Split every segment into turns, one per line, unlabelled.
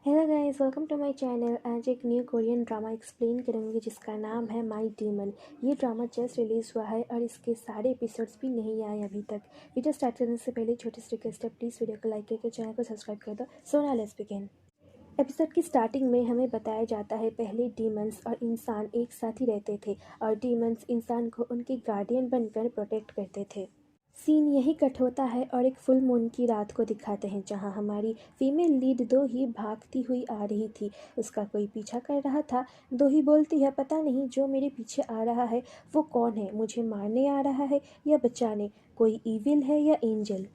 Hello guys, welcome to my channel. आज एक new Korean drama explain करूँगी जिसका नाम है माय डीमन। ये ड्रामा जस्ट रिलीज़ हुआ है और इसके सारे एपिसोड्स भी नहीं आए अभी तक। वीडियो स्टार्ट करने से पहले छोटी सी रिक्वेस्ट है, प्लीज़ वीडियो को लाइक करके चैनल को सब्सक्राइब कर दो। So now let's begin. Episode की स्टार्टिंग में हमें बताया जाता है पहले डीमंस और इंसान एक साथ ही रहते थे और डीमंस इंसान को उनके गार्डियन बनकर प्रोटेक्ट करते थे। सीन यही कट होता है और एक फुल मून की रात को दिखाते हैं जहां हमारी फीमेल लीड दो ही भागती हुई आ रही थी। उसका कोई पीछा कर रहा था। दो ही बोलती है, पता नहीं जो मेरे पीछे आ रहा है वो कौन है, मुझे मारने आ रहा है या बचाने, कोई ईविल है या एंजल।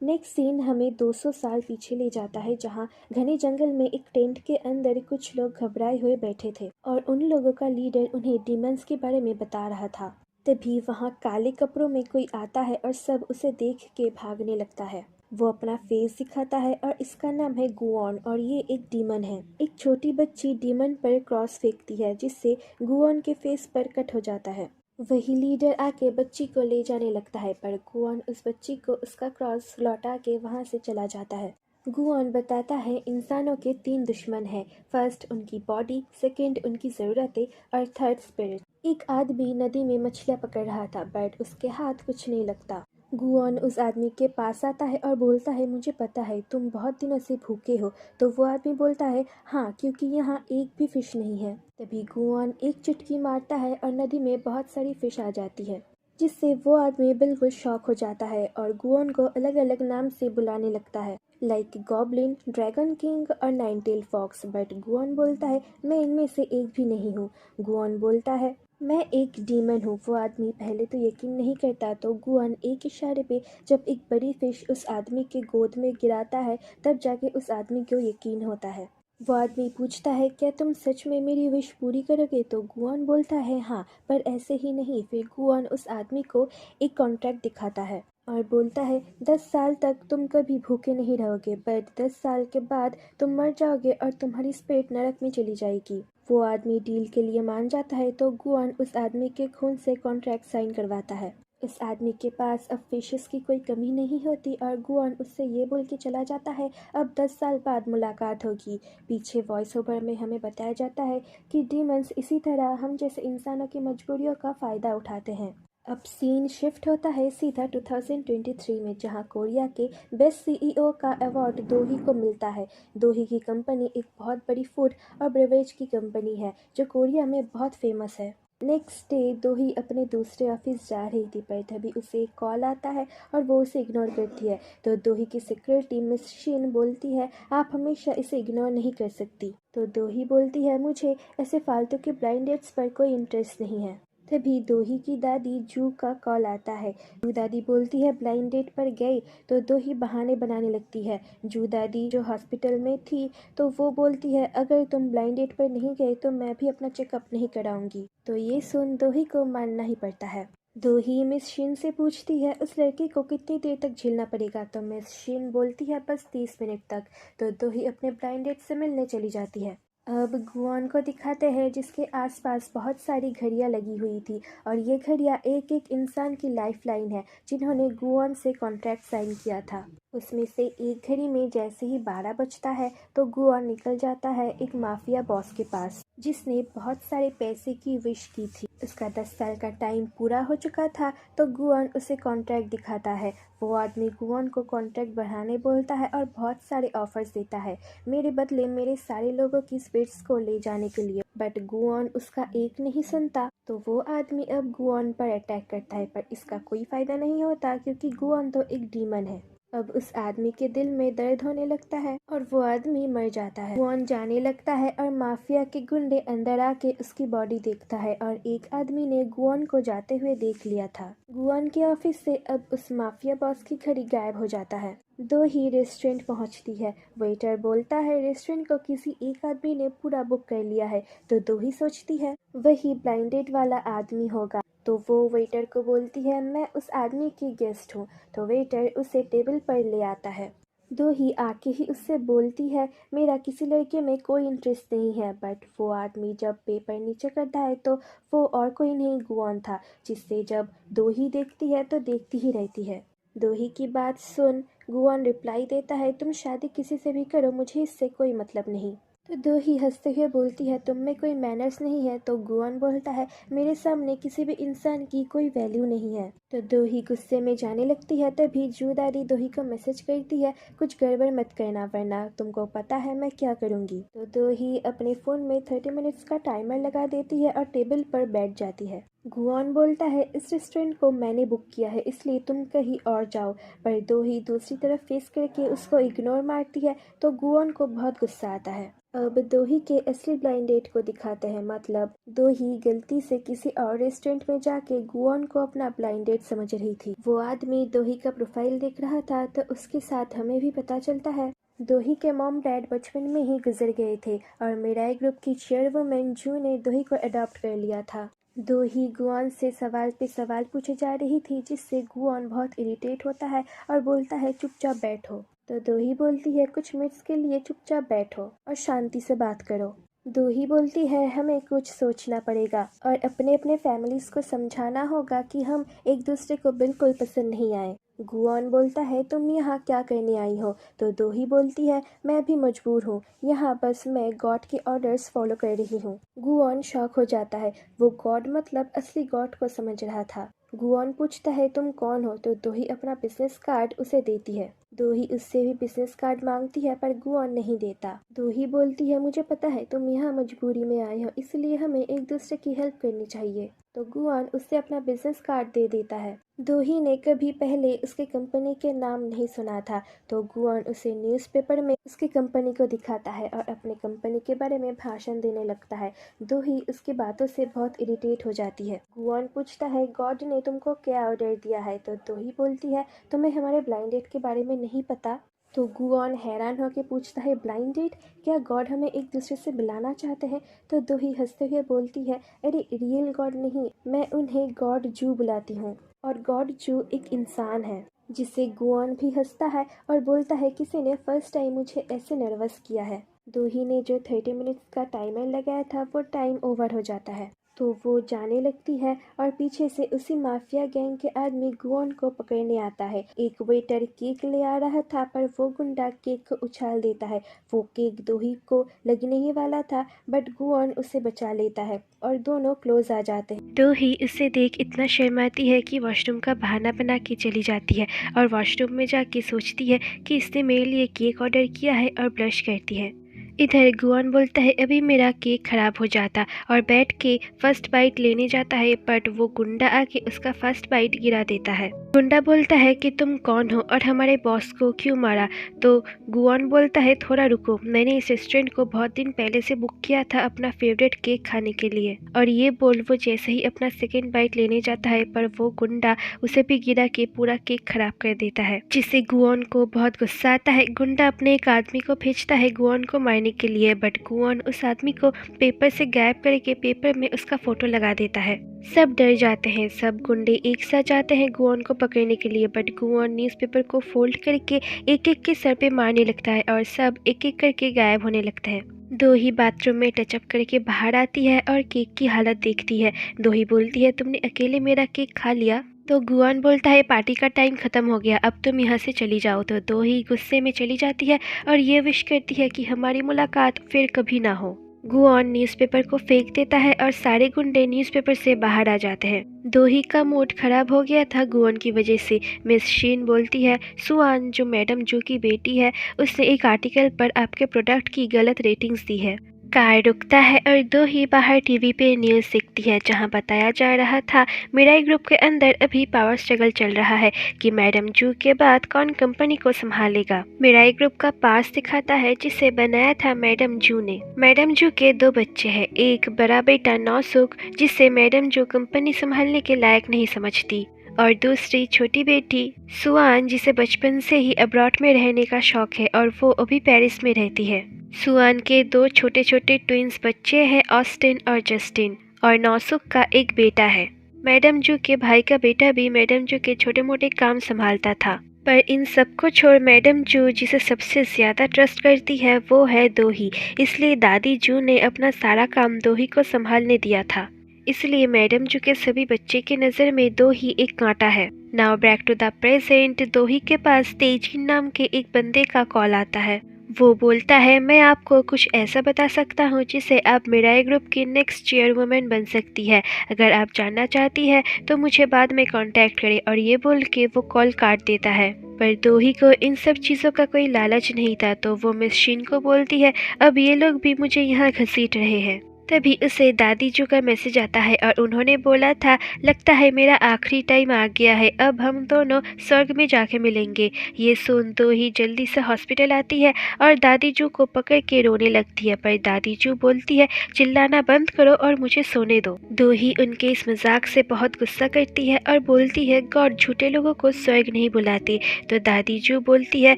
नेक्स्ट सीन हमें 200 साल पीछे ले जाता है जहां घने जंगल में एक टेंट के अंदर कुछ लोग घबराए हुए बैठे थे और उन लोगों का लीडर उन्हें डीमंस के बारे में बता रहा था। तभी वहां काले कपड़ों में कोई आता है और सब उसे देख के भागने लगता है। वो अपना फेस दिखाता है और इसका नाम है गुऑन और ये एक डीमन है। एक छोटी बच्ची डीमन पर क्रॉस फेंकती है जिससे गुऑन के फेस पर कट हो जाता है। वही लीडर आके बच्ची को ले जाने लगता है पर गुऑन उस बच्ची को उसका क्रॉस लौटा के वहां से चला जाता है। गुऑन बताता है इंसानों के 3 दुश्मन हैं। फर्स्ट उनकी बॉडी, सेकंड उनकी ज़रूरतें और थर्ड स्पिरिट। एक आदमी नदी में मछलियाँ पकड़ रहा था बट उसके हाथ कुछ नहीं लगता। गुऑन उस आदमी के पास आता है और बोलता है, मुझे पता है तुम बहुत दिनों से भूखे हो। तो वो आदमी बोलता है, हाँ, क्योंकि यहाँ एक भी फिश नहीं है। तभी गुऑन एक चुटकी मारता है और नदी में बहुत सारी फिश आ जाती है जिससे वो आदमी बिल्कुल शॉक हो जाता है और गुऑन को अलग अलग नाम से बुलाने लगता है, लाइक गॉब्लिन, ड्रैगन किंग और नाइन टेल फॉक्स। बट गुऑन बोलता है, मैं इनमें से एक भी नहीं हूँ। गुऑन बोलता है, मैं एक डीमन हूँ। वो आदमी पहले तो यकीन नहीं करता तो गुऑन एक इशारे पे जब एक बड़ी फिश उस आदमी के गोद में गिराता है तब जाके उस आदमी को यकीन होता है। वो आदमी पूछता है, क्या तुम सच में मेरी विश पूरी करोगे? तो गुऑन बोलता है, हाँ, पर ऐसे ही नहीं। फिर गुऑन उस आदमी को एक कॉन्ट्रैक्ट दिखाता है और बोलता है, 10 साल तक तुम कभी भूखे नहीं रहोगे बट 10 साल के बाद तुम मर जाओगे और तुम्हारी स्पिरिट नरक में चली जाएगी। वो आदमी डील के लिए मान जाता है तो गुऑन उस आदमी के खून से कॉन्ट्रैक्ट साइन करवाता है। उस आदमी के पास अब फिशेस की कोई कमी नहीं होती और गुऑन उससे ये बोल के चला जाता है, अब 10 साल बाद मुलाकात होगी। पीछे वॉइस ओवर में हमें बताया जाता है कि डीमंस इसी तरह हम जैसे इंसानों की मजबूरियों का फ़ायदा उठाते हैं। अब सीन शिफ्ट होता है सीधा 2023 में जहां कोरिया के बेस्ट सीईओ का अवार्ड दोही को मिलता है। दोही की कंपनी एक बहुत बड़ी फूड और बेवरेज की कंपनी है जो कोरिया में बहुत फेमस है। नेक्स्ट डे दोही अपने दूसरे ऑफिस जा रही थी पर तभी उसे एक कॉल आता है और वो उसे इग्नोर करती है। तो दोही की सिक्योरिटी मिस शिन बोलती है, आप हमेशा इसे इग्नोर नहीं कर सकती। तो दोही बोलती है, मुझे ऐसे फालतू के ब्लाइंड डेट्स पर कोई इंटरेस्ट नहीं है। तभी दोही की दादी जू का कॉल आता है। जू दादी बोलती है, ब्लाइंड डेट पर गए। तो दोही बहाने बनाने लगती है। जू दादी जो हॉस्पिटल में थी तो वो बोलती है, अगर तुम ब्लाइंड डेट पर नहीं गए तो मैं भी अपना चेकअप नहीं कराऊंगी। तो ये सुन दोही को मानना ही पड़ता है। दोही मिस शिन से पूछती है, उस लड़के को कितनी देर तक झेलना पड़ेगा? तो मिस शिन बोलती है, बस 30 मिनट तक। तो दोही अपने ब्लाइंड डेट से मिलने चली जाती है। अब गुआन को दिखाते हैं जिसके आसपास बहुत सारी घड़ियां लगी हुई थी और ये घड़ियां एक एक इंसान की लाइफ लाइन है जिन्होंने गुआन से कॉन्ट्रैक्ट साइन किया था। उसमें से एक घड़ी में जैसे ही 12 बजता है तो गुआन निकल जाता है एक माफिया बॉस के पास जिसने बहुत सारे पैसे की विश की थी। उसका 10 साल का टाइम पूरा हो चुका था तो गुआन उसे कॉन्ट्रैक्ट दिखाता है। वो आदमी गुआन को कॉन्ट्रैक्ट बढ़ाने बोलता है और बहुत सारे ऑफर्स देता है मेरे बदले मेरे सारे लोगों की स्पिरिट्स को ले जाने के लिए। बट गुऑन उसका एक नहीं सुनता तो वो आदमी अब गुऑन पर अटैक करता है पर इसका कोई फायदा नहीं होता क्योंकि गुऑन तो एक डीमन है। अब उस आदमी के दिल में दर्द होने लगता है और वो आदमी मर जाता है। गुऑन जाने लगता है और माफिया के गुंडे अंदर आके उसकी बॉडी देखता है और एक आदमी ने गुऑन को जाते हुए देख लिया था। गुऑन के ऑफिस से अब उस माफिया बॉस की घड़ी गायब हो जाता है। दो ही रेस्टोरेंट पहुंचती है। वेटर बोलता है, रेस्टोरेंट को किसी एक आदमी ने पूरा बुक कर लिया है। तो दो ही सोचती है वही ब्लाइंडेड वाला आदमी होगा। तो वो वेटर को बोलती है, मैं उस आदमी की गेस्ट हूँ। तो वेटर उसे टेबल पर ले आता है। दो ही आके ही उससे बोलती है, मेरा किसी लड़के में कोई इंटरेस्ट नहीं है। बट वो आदमी जब पेपर नीचे करता है तो वो और कोई नहीं गुआन था जिससे जब दो ही देखती है तो देखती ही रहती है। दोही की बात सुन गुआन रिप्लाई देता है, तुम शादी किसी से भी करो, मुझे इससे कोई मतलब नहीं। तो दोही हंसते हुए बोलती है, तुम में कोई मैनर्स नहीं है। तो गुआन बोलता है, मेरे सामने किसी भी इंसान की कोई वैल्यू नहीं है। तो दोही गुस्से में जाने लगती है, तभी जू दादी दोही को मैसेज करती है, कुछ गड़बड़ मत करना वरना तुमको पता है मैं क्या करूँगी। तो दोही अपने फ़ोन में 30 मिनट्स का टाइमर लगा देती है और टेबल पर बैठ जाती है। गुआन बोलता है, इस रेस्टोरेंट को मैंने बुक किया है इसलिए तुम कहीं और जाओ। पर दोही दूसरी तरफ फेस करके उसको इग्नोर मारती है। तो गुआन को बहुत गुस्सा आता है। अब दोही के असली ब्लाइंड डेट को दिखाते हैं, मतलब दोही गलती से किसी और रेस्टोरेंट में जाके गुआन को अपना ब्लाइंड डेट समझ रही थी। वो आदमी दोही का प्रोफाइल देख रहा था तो उसके साथ हमें भी पता चलता है दोही के मॉम डैड बचपन में ही गुजर गए थे और मिराई ग्रुप की चेयरवुमन जू ने दोही को अडॉप्ट कर लिया था। दोही गुआन से सवाल पे सवाल पूछे जा रही थी जिससे गुआन बहुत इरिटेट होता है और बोलता है, चुपचाप बैठो। तो दोही बोलती है, कुछ मिनट्स के लिए चुपचाप बैठो और शांति से बात करो। दोही बोलती है, हमें कुछ सोचना पड़ेगा और अपने अपने फैमिलीज को समझाना होगा कि हम एक दूसरे को बिल्कुल पसंद नहीं आए। गुआन बोलता है, तुम यहाँ क्या करने आई हो? तो दोही बोलती है, मैं भी मजबूर हूँ, यहाँ बस मैं गॉड के ऑर्डर्स फॉलो कर रही हूँ। गुआन शॉक हो जाता है, वो गॉड मतलब असली गॉड को समझ रहा था। गुआन पूछता है, तुम कौन हो? तो दोही अपना बिजनेस कार्ड उसे देती है। दोही उससे भी बिजनेस कार्ड मांगती है पर गुआन नहीं देता। दोही बोलती है, मुझे पता है तुम यहाँ मजबूरी में आए हो इसलिए हमें एक दूसरे की हेल्प करनी चाहिए। तो गुआन उससे अपना बिजनेस कार्ड दे देता है। दोही ने कभी पहले उसके कंपनी के नाम नहीं सुना था तो गुआन उसे न्यूज़पेपर में उसकी कंपनी को दिखाता है और अपने कंपनी के बारे में भाषण देने लगता है। दोही उसकी बातों से बहुत इरिटेट हो जाती है। गुआन पूछता है, गॉड ने तुमको क्या ऑर्डर दिया है? तो दोही बोलती है, तुम्हें हमारे ब्लाइंड डेट के बारे में नहीं पता? तो गुआन हैरान होकर पूछता है, ब्लाइंड डेट? क्या गॉड हमें एक दूसरे से मिलाना चाहते हैं? तो दोही हंसते हुए बोलती है, अरे रियल गॉड नहीं, मैं उन्हें गॉड जू बुलाती हूँ और गॉड जू एक इंसान है। जिससे गुआन भी हंसता है और बोलता है, किसी ने फर्स्ट टाइम मुझे ऐसे नर्वस किया है। दोही ने जो 30 मिनट्स का टाइमर लगाया था वो टाइम ओवर हो जाता है तो वो जाने लगती है और पीछे से उसी माफिया गैंग के आदमी गुआन को पकड़ने आता है। एक वेटर केक ले आ रहा था पर वो गुंडा केक को उछाल देता है। वो केक दोही को लगने ही वाला था बट गुआन उसे बचा लेता है और दोनों क्लोज आ जाते हैं। दोही उसे देख इतना शर्माती है कि वॉशरूम का बहाना बना के चली जाती है और वॉशरूम में जाके सोचती है कि इसने मेरे लिए केक ऑर्डर किया है और ब्लश करती है। इधर गुआन बोलता है, अभी मेरा केक खराब हो जाता और बैठ के फर्स्ट बाइट लेने जाता है बट वो गुंडा आके उसका फर्स्ट बाइट गिरा देता है। गुंडा बोलता है कि तुम कौन हो और हमारे बॉस को क्यों मारा? तो गुआन बोलता है, थोड़ा रुको, मैंने इस रेस्टोरेंट को बहुत दिन पहले से बुक किया था अपना फेवरेट केक खाने के लिए। और ये बोल वो जैसे ही अपना सेकेंड बाइट लेने जाता है पर वो गुंडा उसे भी गिरा के पूरा केक खराब कर देता है जिससे गुआन को बहुत गुस्सा आता है। गुंडा अपने एक आदमी को भेजता है गुआन को मारने के लिए बट गुआन उस आदमी को पेपर से गायब करके पेपर में उसका फोटो लगा देता है। सब डर जाते हैं, सब गुंडे एक साथ जाते हैं गुआन को पकड़ने के लिए बट गुआन न्यूज़पेपर को फोल्ड करके एक एक के सर पे मारने लगता है और सब एक एक करके गायब होने लगता है। दोही बाथरूम में टचअप करके बाहर आती है और केक की हालत देखती है। दोही बोलती है, तुमने अकेले मेरा केक खा लिया? तो गुआन बोलता है, पार्टी का टाइम खत्म हो गया, अब तुम यहाँ से चली जाओ। तो दोही गुस्से में चली जाती है और ये विश करती है कि हमारी मुलाकात फिर कभी ना हो। गुआन न्यूज़पेपर को फेंक देता है और सारे गुंडे न्यूज़पेपर से बाहर आ जाते हैं। दोही का मूड खराब हो गया था गुआन की वजह से। मिस शीन बोलती है, सुआन जो मैडम जू की बेटी है उसने एक आर्टिकल पर आपके प्रोडक्ट की गलत रेटिंग्स दी है। कार रुकता है और दोही बाहर टीवी पे न्यूज़ देखती है जहां बताया जा रहा था मिराई ग्रुप के अंदर अभी पावर स्ट्रगल चल रहा है कि मैडम जू के बाद कौन कंपनी को संभालेगा। मिराई ग्रुप का पास दिखाता है जिसे बनाया था मैडम जू ने। मैडम जू के 2 बच्चे हैं, एक बड़ा बेटा नौसुख जिसे मैडम जू कंपनी संभालने के लायक नहीं समझती और दूसरी छोटी बेटी सुआन जिसे बचपन से ही अब्रॉड में रहने का शौक है और वो अभी पेरिस में रहती है। सुआन के 2 छोटे छोटे ट्विंस बच्चे हैं, ऑस्टिन और जस्टिन, और नौसुख का एक बेटा है। मैडम जू के भाई का बेटा भी मैडम जू के छोटे मोटे काम संभालता था पर इन सबको छोड़ मैडम जू जिसे सबसे ज्यादा ट्रस्ट करती है वो है दोही, इसलिए दादी जू ने अपना सारा काम दोही को संभालने दिया था। इसलिए मैडम जू के सभी बच्चे के नज़र में दो ही एक कांटा है। Now back to the present. दोही के पास तेजिन नाम के एक बंदे का कॉल आता है। वो बोलता है, मैं आपको कुछ ऐसा बता सकता हूँ जिससे आप मिराई ग्रुप की नेक्स्ट चेयरवुमेन बन सकती है। अगर आप जानना चाहती है तो मुझे बाद में कांटेक्ट करें। और ये बोल के वो कॉल काट देता है। पर दोही को इन सब चीज़ों का कोई लालच नहीं था, तो वो मिस शिन को बोलती है, अब ये लोग भी मुझे यहाँ घसीट रहे हैं। तभी उसे दादी जू का मैसेज आता है और उन्होंने बोला था, लगता है मेरा आखिरी टाइम आ गया है, अब हम दोनों स्वर्ग में जाके मिलेंगे। ये सुन दोही जल्दी से हॉस्पिटल आती है और दादी जू को पकड़ के रोने लगती है। पर दादी जू बोलती है, चिल्लाना बंद करो और मुझे सोने दो। दोही उनके इस मजाक से बहुत गुस्सा करती है और बोलती है, गॉड झूठे लोगों को स्वर्ग नहीं बुलाते। तो दादी जू बोलती है,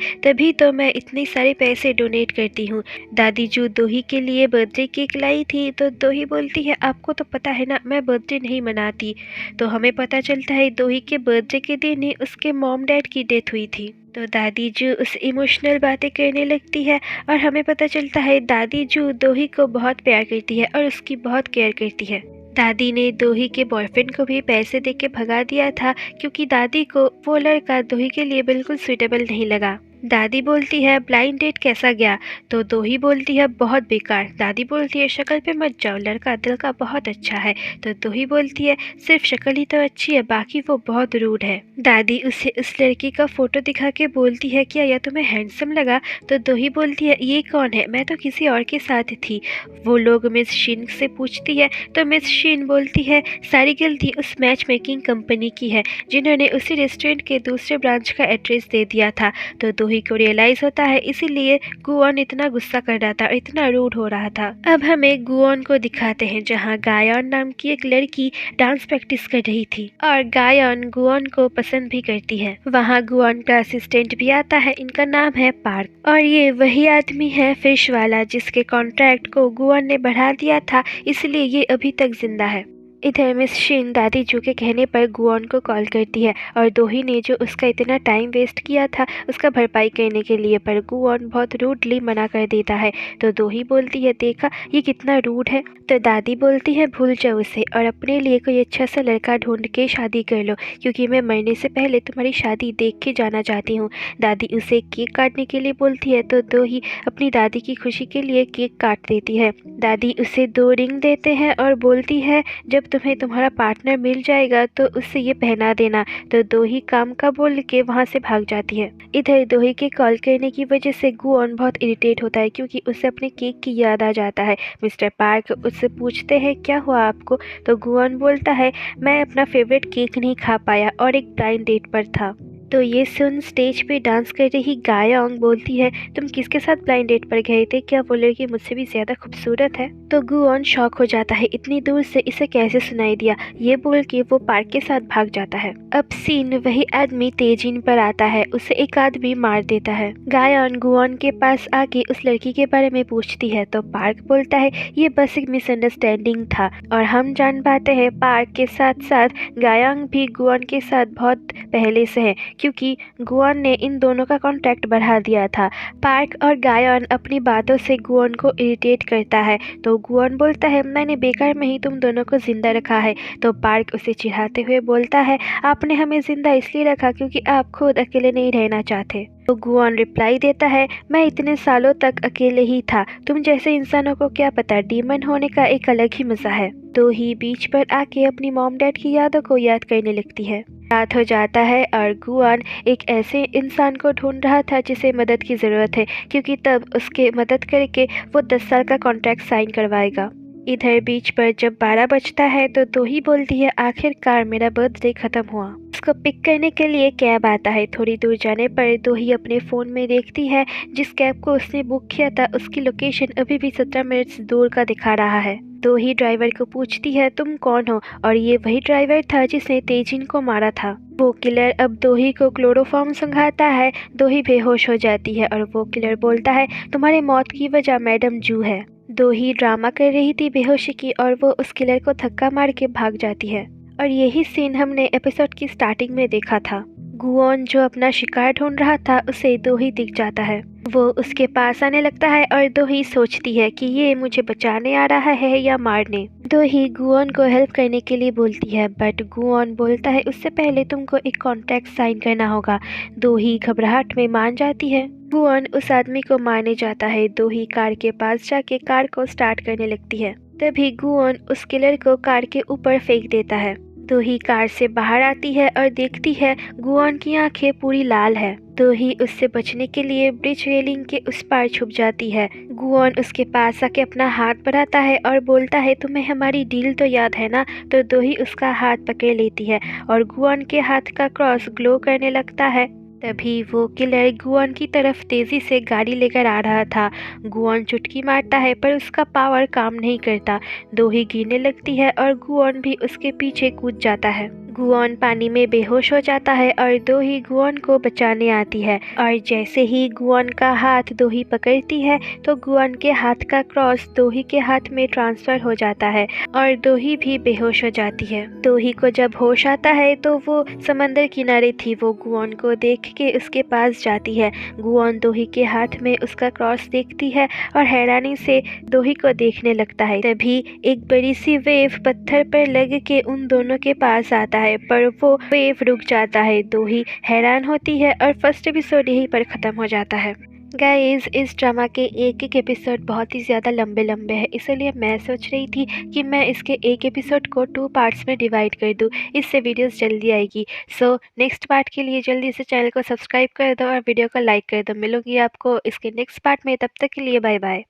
तभी तो मैं इतने सारे पैसे डोनेट करती हूँ। दादी जू दोही के लिए बर्थडे केक लाई थी, तो दोही बोलती है, आपको तो पता है ना मैं बर्थडे नहीं मनाती। तो हमें पता चलता है दोही के बर्थडे के दिन ही उसके मॉम डैड की डेथ हुई थी। तो दादी जू उस इमोशनल बातें करने लगती है और हमें पता चलता है दादी जू दोही को बहुत प्यार करती है और उसकी बहुत केयर करती है। दादी ने दोही के बॉयफ्रेंड को भी पैसे देके भगा दिया था, क्योंकि दादी को वो लड़का दोही के लिए बिल्कुल सूटेबल नहीं लगा। दादी बोलती है, ब्लाइंड डेट कैसा गया? तो दोही बोलती है, बहुत बेकार। दादी बोलती है, शक्ल पे मत जाओ, लड़का दिल का बहुत अच्छा है। तो दोही बोलती है, सिर्फ शक्ल ही तो अच्छी है, बाकी वो बहुत रूड है। दादी उसे उस लड़की का फोटो दिखा के बोलती है, क्या यह तुम्हें हैंडसम लगा? तो दोही बोलती है, ये कौन है? मैं तो किसी और के साथ थी। वो लोग मिस शिन से पूछती है, तो मिस शिन बोलती है, सारी गलती उस मैच मेकिंग कंपनी की है जिन्होंने उसी रेस्टोरेंट के दूसरे ब्रांच का एड्रेस दे दिया था। तो दोही को रियलाइज होता है, इसीलिए गुओन इतना गुस्सा कर रहा था, इतना रूड हो रहा था। अब हमें गुओन को दिखाते हैं, जहाँ गायन नाम की एक लड़की डांस प्रैक्टिस कर रही थी और गायन गुओन को पसंद भी करती है। वहाँ गुओन का असिस्टेंट भी आता है, इनका नाम है पार्क, और ये वही आदमी है फिश वाला जिसके कॉन्ट्रैक्ट को गुओन ने बढ़ा दिया था, इसलिए ये अभी तक जिंदा है। इधर मिस शिन दादी जू के कहने पर गुओन को कॉल करती है और दोही ने जो उसका इतना टाइम वेस्ट किया था उसका भरपाई करने के लिए, पर गुओन बहुत रूडली मना कर देता है। तो दोही बोलती है, देखा ये कितना रूड है। तो दादी बोलती है, भूल जाओ उसे और अपने लिए कोई अच्छा सा लड़का ढूंढ के शादी कर लो, क्योंकि मैं मरने से पहले तुम्हारी शादी देख के जाना चाहती हूँ। दादी उसे केक काटने के लिए बोलती है, तो दोही अपनी दादी की खुशी के लिए केक काट देती है। दादी उसे 2 रिंग देते हैं और बोलती है, जब तुम्हें तुम्हारा पार्टनर मिल जाएगा तो उससे ये पहना देना। तो दोही काम का बोल के वहाँ से भाग जाती है। इधर दोही के कॉल करने की वजह से गुओन बहुत इरिटेट होता है, क्योंकि उसे अपने केक की याद आ जाता है। मिस्टर पार्क उससे पूछते हैं, क्या हुआ आपको? तो गुओन बोलता है, मैं अपना फेवरेट केक नहीं खा पाया और एक ब्लाइंड डेट पर था। तो ये सुन स्टेज पे डांस कर रही गायोंग बोलती है, तुम किसके साथ ब्लाइंड डेट पर गए थे? क्या वो लड़की मुझसे भी ज्यादा खूबसूरत है? तो गुओन शॉक हो जाता है, इतनी दूर से इसे कैसे सुनाई दिया? ये बोल के वो पार्क के साथ भाग जाता है। अब सीन वही आदमी तेजिन पर आता है, उसे एक आदमी मार देता है। गायोन गुओन के पास आके उस लड़की के बारे में पूछती है, तो पार्क बोलता है, ये बस एक मिसअंडरस्टैंडिंग था। और हम जान पाते हैं पार्क के साथ साथ गायोंग भी गुओन के साथ बहुत पहले से है, क्योंकि गुओन ने इन दोनों का कॉन्ट्रैक्ट बढ़ा दिया था। पार्क और गायोन अपनी बातों से गुओन को इरिटेट करता है। तो गुओन बोलता है, मैंने बेकार में ही तुम दोनों को जिंदा रखा है। तो पार्क उसे चिढ़ाते हुए बोलता है, आपने हमें जिंदा इसलिए रखा क्योंकि आप खुद अकेले नहीं रहना चाहते। तो गुओन रिप्लाई देता है, मैं इतने सालों तक अकेले ही था, तुम जैसे इंसानों को क्या पता, डीमन होने का एक अलग ही मजा है। तो ही बीच पर आके अपनी मॉम डैड की यादों को याद करने लगती है। रात हो जाता है और गुओन एक ऐसे इंसान को ढूंढ रहा था जिसे मदद की ज़रूरत है, क्योंकि तब उसके मदद करके वो 10 साल का कॉन्ट्रैक्ट साइन करवाएगा। इधर बीच पर जब 12 बजता है तो दोही बोलती है, आखिरकार मेरा बर्थडे खत्म हुआ। उसको पिक करने के लिए कैब आता है। थोड़ी दूर जाने पर दोही अपने फ़ोन में देखती है जिस कैब को उसने बुक किया था उसकी लोकेशन अभी भी 17 मिनट दूर का दिखा रहा है। दोही ड्राइवर को पूछती है, तुम कौन हो? और ये वही ड्राइवर था जिसने तेजिन को मारा था। वो किलर अब दोही को क्लोरोफॉर्म संघाता है। दोही बेहोश हो जाती है और वो किलर बोलता है, तुम्हारी मौत की वजह मैडम जू है। दोही ड्रामा कर रही थी बेहोशी की और वो उस किलर को धक्का मार के भाग जाती है। और यही सीन हमने एपिसोड की स्टार्टिंग में देखा था। गुओन जो अपना शिकार ढूंढ रहा था उसे दोही दिख जाता है। वो उसके पास आने लगता है और दोही सोचती है कि ये मुझे बचाने आ रहा है या मारने। दो ही गुओन को हेल्प करने के लिए बोलती है, बट गुओन बोलता है उससे पहले तुमको एक कॉन्ट्रैक्ट साइन करना होगा। दो ही घबराहट में मान जाती है। गुओन उस आदमी को मारने जाता है। दो ही कार के पास जाके कार को स्टार्ट करने लगती है। तभी गुओन उस किलर को कार के ऊपर फेंक देता है। दो ही कार से बाहर आती है और देखती है गुओन की आंखें पूरी लाल है। दो ही उससे बचने के लिए ब्रिज रेलिंग के उस पार छुप जाती है। गुओन उसके पास आके अपना हाथ बढ़ाता है और बोलता है तुम्हें हमारी डील तो याद है ना। तो दो ही उसका हाथ पकड़ लेती है और गुओन के हाथ का क्रॉस ग्लो करने लगता है। तभी वो किलर गुओन की तरफ तेजी से गाड़ी लेकर आ रहा था। गुओन चुटकी मारता है पर उसका पावर काम नहीं करता। दो ही गिरने लगती है और गुओन भी उसके पीछे कूद जाता है। गुओन पानी में बेहोश हो जाता है और दो ही गुओन को बचाने आती है और जैसे ही गुओन का हाथ दो ही पकड़ती है तो गुओन के हाथ का क्रॉस दो ही के हाथ में ट्रांसफर हो जाता है और दो ही भी बेहोश हो जाती है। दो ही को जब होश आता है तो वो समंदर किनारे थी। वो गुओन को देख के उसके पास जाती है। गुओन दो ही के हाथ में उसका क्रॉस देखती है और हैरानी से दो ही को देखने लगता है। तभी एक बड़ी सी वेव पत्थर पर लग के उन दोनों के पास आता है पर वो वेव रुक जाता है। दो ही हैरान होती है और फर्स्ट एपिसोड यहीं पर ख़त्म हो जाता है। गाइज, इस ड्रामा के एक एक एपिसोड बहुत ही ज़्यादा लंबे लंबे हैं, इसलिए मैं सोच रही थी कि मैं इसके एक एपिसोड को 2 पार्ट्स में डिवाइड कर दूं। इससे वीडियोस जल्दी आएगी। सो नेक्स्ट पार्ट के लिए जल्दी से चैनल को सब्सक्राइब कर दो और वीडियो को लाइक कर दो। मिलूंगी आपको इसके नेक्स्ट पार्ट में, तब तक के लिए बाय बाय।